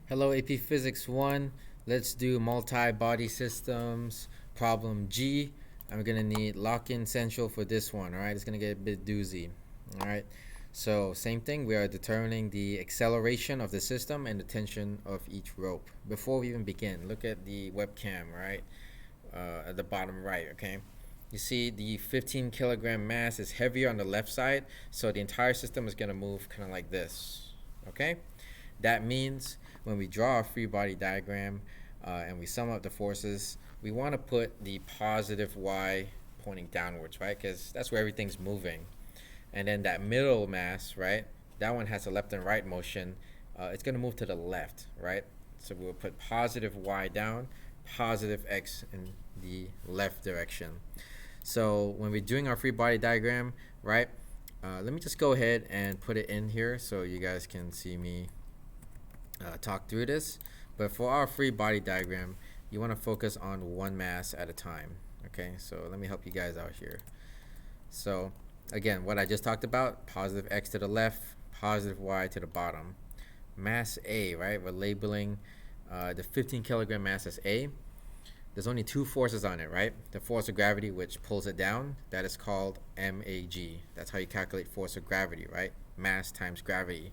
Hello, AP Physics 1. Let's do multi-body systems, problem G. I'm going to need lock-in central for this one, all right? It's going to get a bit doozy, all right? So same thing, we are determining the acceleration of the system and the tension of each rope. Before we even begin, look at the webcam, right? At the bottom right, okay? You see the 15 kilogram mass is heavier on the left side, so the entire system is going to move kind of like this, okay? That means when we draw a free body diagram and we sum up the forces, we want to put the positive y pointing downwards, right? Because that's where everything's moving. And then that middle mass, right? That one has a left and right motion. It's going to move to the left, right? So we'll put positive y down, positive x in the left direction. So when we're doing our free body diagram, right? Let me just go ahead and put it in here so you guys can see me talk through this. But for our free body diagram, you want to focus on one mass at a time. Okay, so let me help you guys out here. So again, what I just talked about, positive x to the left, positive y to the bottom. Mass A, right? We're labeling the 15 kilogram mass as A. There's only two forces on it, right? The force of gravity, which pulls it down, that is called MAG. That's how you calculate force of gravity, right? Mass times gravity.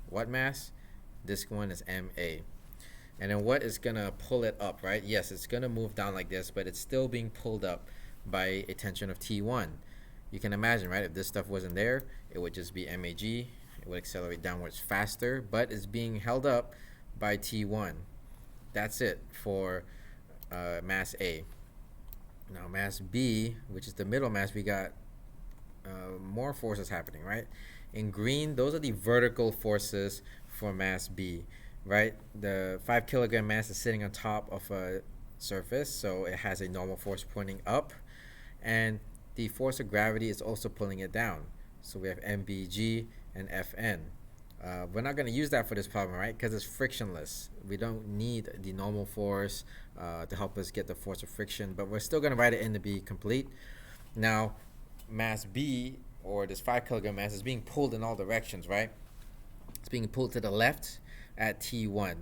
What mass? This one is MA. And then what is gonna pull it up, right? Yes, it's gonna move down like this, but it's still being pulled up by a tension of T1. You can imagine, right? If this stuff wasn't there, it would just be MAG. It would accelerate downwards faster, but it's being held up by T1. That's it for mass A. Now mass B, which is the middle mass, we got more forces happening, right? In green, those are the vertical forces for mass B, right? The 5 kilogram mass is sitting on top of a surface, so it has a normal force pointing up, and the force of gravity is also pulling it down. So we have MBG and FN. We're not going to use that for this problem, right? Because it's frictionless. We don't need the normal force to help us get the force of friction, but we're still going to write it in to be complete. Now, mass B, or this 5 kilogram mass, is being pulled in all directions, right? It's being pulled to the left at T1.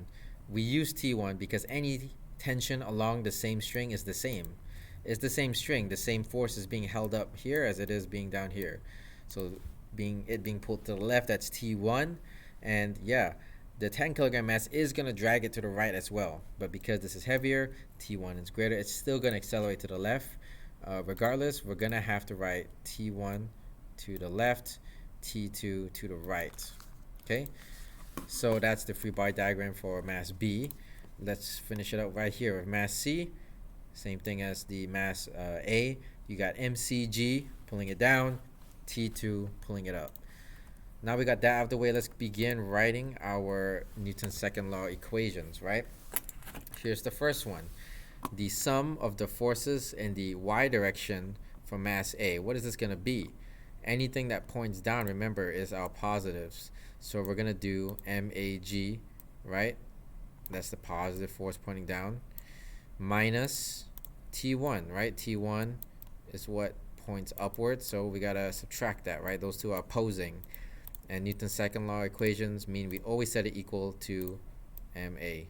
We use T1 because any tension along the same string is the same. It's the same string. The same force is being held up here as it is being down here. So being pulled to the left, that's T1. And yeah, the 10 kilogram mass is going to drag it to the right as well. But because this is heavier, T1 is greater, it's still going to accelerate to the left. Regardless, we're going to have to write T1 to the left, T2 to the right. Okay, so that's the free body diagram for mass B. Let's finish it up right here with mass C. Same thing as the mass A. You got MCG pulling it down, T2 pulling it up. Now we got that out of the way, let's begin writing our Newton's second law equations, right? Here's the first one. The sum of the forces in the y direction for mass A. What is this going to be? Anything that points down, remember, is our positives. So we're going to do MAG, right? That's the positive force pointing down. Minus T1, right? T1 is what points upward. So we got to subtract that, right? Those two are opposing. And Newton's second law equations mean we always set it equal to MA.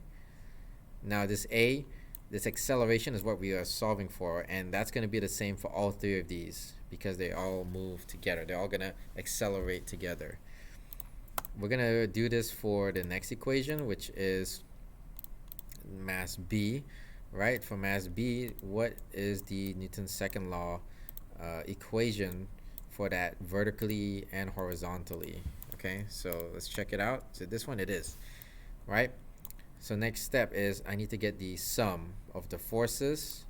Now this A, this acceleration is what we are solving for. And that's going to be the same for all three of these because they all move together. They're all going to accelerate together. We're going to do this for the next equation, which is mass B, right? For mass B, what is the Newton's second law equation for that vertically and horizontally? Okay, so let's check it out. So this one it is, right? So next step is I need to get the sum of the forces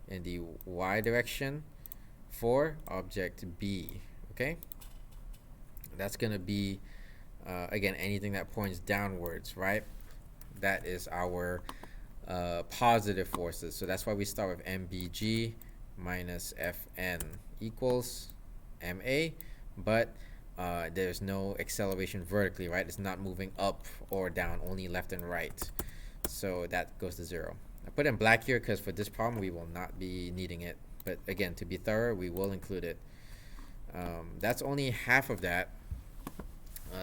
in the y direction for object B, okay? That's going to be again, anything that points downwards, right? That is our positive forces. So that's why we start with MBG minus FN equals MA, but there's no acceleration vertically, right? It's not moving up or down, only left and right. So that goes to 0. I put in black here because for this problem we will not be needing it. But again, to be thorough, we will include it. That's only half of that.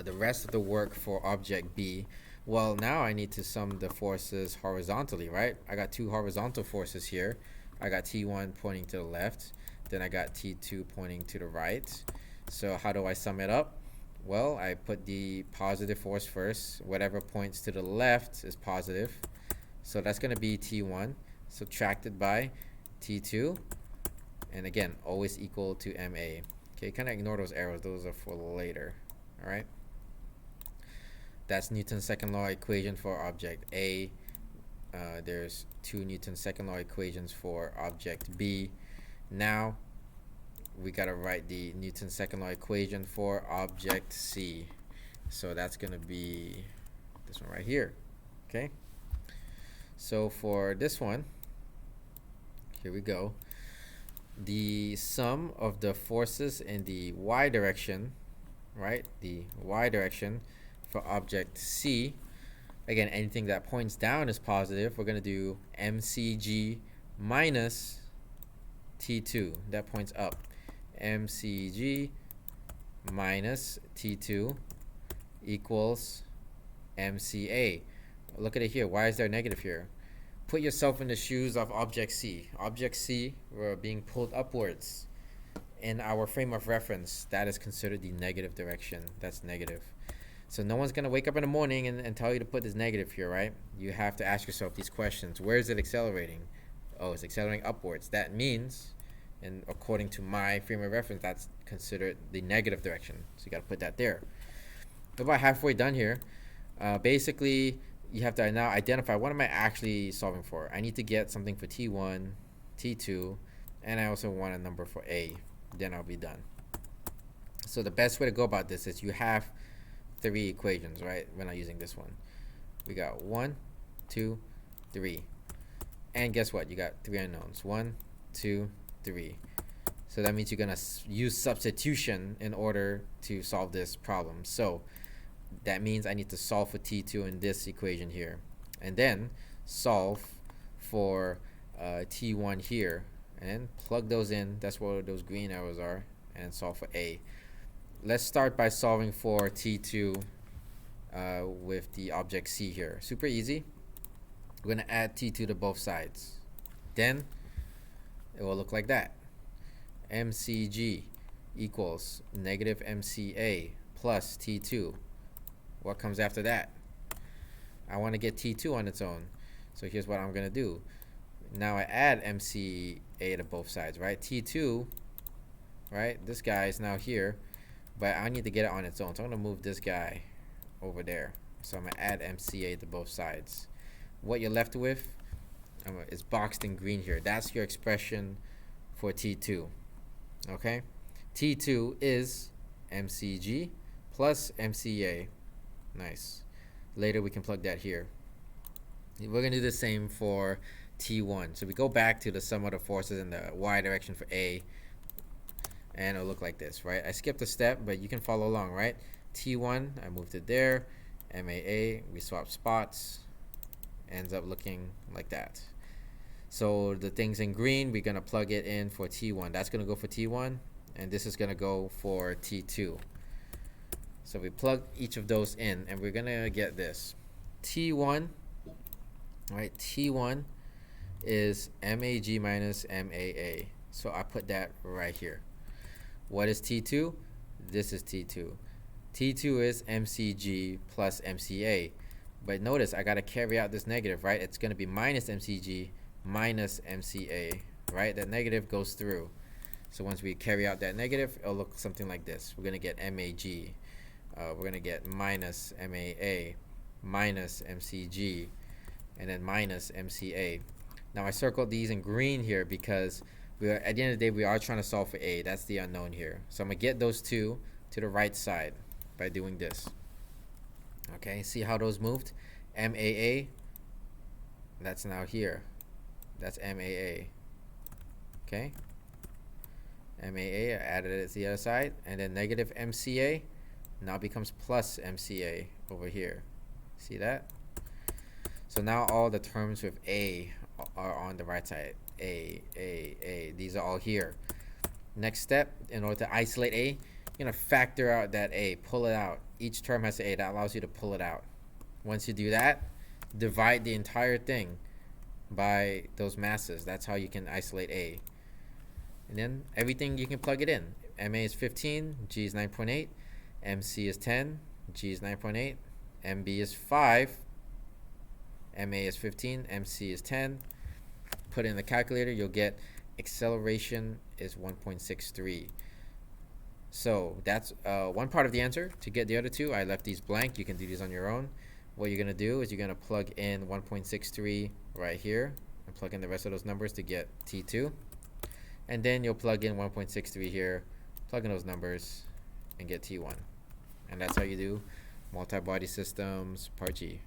The rest of the work for object B, Well, now I need to sum the forces horizontally, right? I got two horizontal forces here. I got T1 pointing to the left, then I got T2 pointing to the right. So how do I sum it up? Well, I put the positive force first. Whatever points to the left is positive. So that's going to be T1 subtracted by T2. And again, always equal to MA. Okay, kind of ignore those arrows. Those are for later. All right. That's Newton's second law equation for object A. There's two Newton's second law equations for object B. Now we gotta write the Newton's second law equation for object C. So that's gonna be this one right here. Okay. So for this one, here we go. The sum of the forces in the y direction, right? The y direction for object C. Again, anything that points down is positive. We're going to do mcg minus T2. That points up. mcg minus T2 equals mca. Look at it here. Why is there a negative here? Put yourself in the shoes of object C. Object C, we're being pulled upwards. In our frame of reference, that is considered the negative direction. That's negative. So no one's going to wake up in the morning and tell you to put this negative here, right? You have to ask yourself these questions. Where is it accelerating? Oh, it's accelerating upwards. That means, and according to my frame of reference, that's considered the negative direction. So you got to put that there. We're about halfway done here. Basically, you have to now identify what am I actually solving for. I need to get something for T1, T2, and I also want a number for A. Then I'll be done. So the best way to go about this is you have three equations, right? We're not using this one. We got 1, 2, 3. And guess what? You got three unknowns. 1, 2, 3. So that means you're going to use substitution in order to solve this problem. So that means I need to solve for T2 in this equation here. And then solve for T1 here. And plug those in. That's where those green arrows are. And solve for A. Let's start by solving for T2 with the object C here. Super easy. We're going to add T2 to both sides. Then it will look like that. mcg equals negative mca plus T2. What comes after that? I want to get T2 on its own. So here's what I'm going to do. Now I add mca to both sides, right? T2, right? This guy is now here. But I need to get it on its own. So I'm going to move this guy over there. So I'm going to add MCA to both sides. What you're left with is boxed in green here. That's your expression for T2. Okay? T2 is MCG plus MCA. Nice. Later we can plug that here. We're going to do the same for T1. So we go back to the sum of the forces in the y direction for A. And it'll look like this, right? I skipped a step, but you can follow along, right? T1, I moved it there. MAA, we swap spots. Ends up looking like that. So the things in green, we're going to plug it in for T1. That's going to go for T1, and this is going to go for T2. So we plug each of those in, and we're going to get this. T1, right? T1 is MAG minus MAA. So I put that right here. What is T2? This is T2. T2 is MCG plus MCA. But notice I got to carry out this negative, right? It's going to be minus MCG minus MCA, right? That negative goes through. So once we carry out that negative, it'll look something like this. We're going to get MAG. We're going to get minus MAA minus MCG and then minus MCA. Now I circled these in green here because at the end of the day, we are trying to solve for A. That's the unknown here. So I'm going to get those two to the right side by doing this. Okay, see how those moved? MAA, that's now here. That's MAA. Okay? MAA, I added it to the other side. And then negative MCA now becomes plus MCA over here. See that? So now all the terms with A are on the right side. A. These are all here. Next step, in order to isolate A, you're going to factor out that A. Pull it out. Each term has an A. That allows you to pull it out. Once you do that, divide the entire thing by those masses. That's how you can isolate A. And then everything you can plug it in. MA is 15, G is 9.8, MC is 10, G is 9.8, MB is 5, MA is 15, MC is 10. Put it in the calculator, you'll get acceleration is 1.63. So that's one part of the answer. To get the other two, I left these blank. You can do these on your own. What you're going to do is you're going to plug in 1.63 right here and plug in the rest of those numbers to get T2. And then you'll plug in 1.63 here, plug in those numbers, and get T1. And that's how you do multi-body systems, part G.